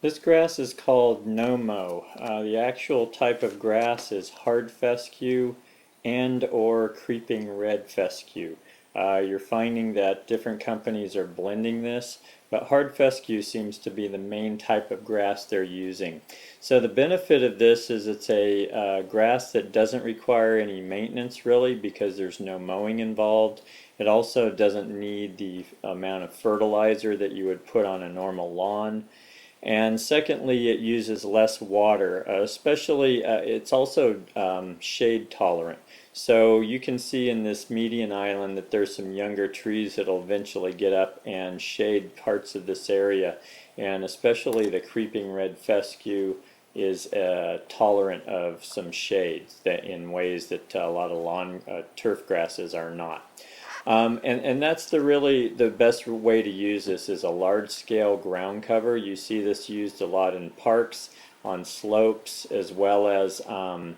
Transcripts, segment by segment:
This grass is called no-mow. The actual type of grass is hard fescue and or creeping red fescue. You're finding that different companies are blending this, but hard fescue seems to be the main type of grass they're using. So the benefit of this is it's a grass that doesn't require any maintenance really because there's no mowing involved. It also doesn't need the amount of fertilizer that you would put on a normal lawn. And secondly, it uses less water, especially it's also shade tolerant. So you can see in this median island that there's some younger trees that'll eventually get up and shade parts of this area. And especially the creeping red fescue is tolerant of some shades that in ways that a lot of lawn turf grasses are not. And that's really the best way to use this is a large scale ground cover. You see this used a lot in parks, on slopes, as well as on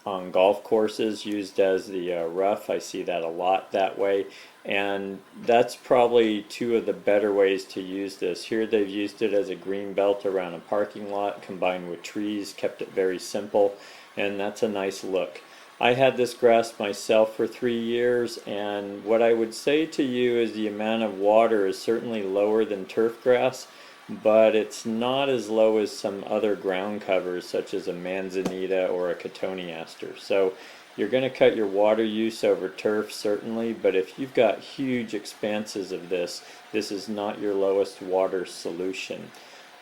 golf courses used as the rough. I see that a lot that way. And that's probably two of the better ways to use this. Here they've used it as a green belt around a parking lot combined with trees, kept it very simple, and that's a nice look. I had this grass myself for 3 years, and what I would say to you is the amount of water is certainly lower than turf grass, but it's not as low as some other ground covers such as a manzanita or a cotoneaster. So you're going to cut your water use over turf certainly, but if you've got huge expanses of this, this is not your lowest water solution.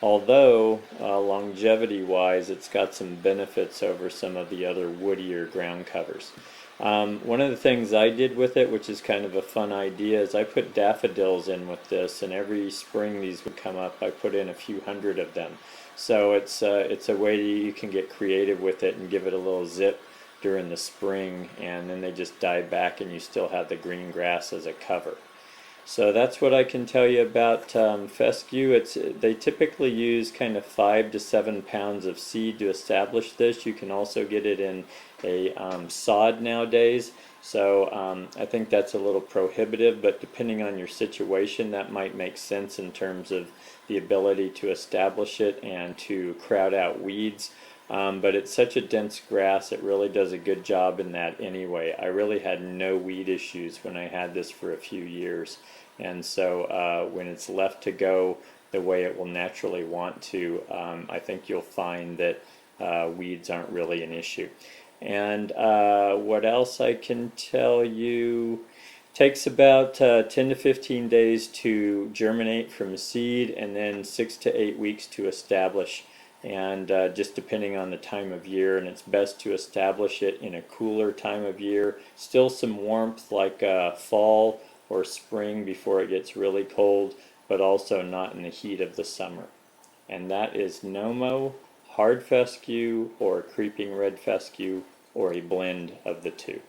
Although longevity wise it's got some benefits over some of the other woodier ground covers. One of the things I did with it, which is kind of a fun idea, is I put daffodils in with this, and every spring these would come up. I put in a few hundred of them. So it's a way you can get creative with it and give it a little zip during the spring, and then they just die back and you still have the green grass as a cover. So that's what I can tell you about fescue. They typically use kind of 5 to 7 pounds of seed to establish this. You can also get it in a sod nowadays. So I think that's a little prohibitive, but depending on your situation, that might make sense in terms of the ability to establish it and to crowd out weeds. But it's such a dense grass, it really does a good job in that anyway. I really had no weed issues when I had this for a few years. And so when it's left to go the way it will naturally want to, I think you'll find that weeds aren't really an issue. And what else I can tell you? Takes about 10 to 15 days to germinate from seed, and then 6 to 8 weeks to establish. And just depending on the time of year, and it's best to establish it in a cooler time of year. Still some warmth like fall or spring before it gets really cold, but also not in the heat of the summer. And that is no-mow, hard fescue, or creeping red fescue, or a blend of the two.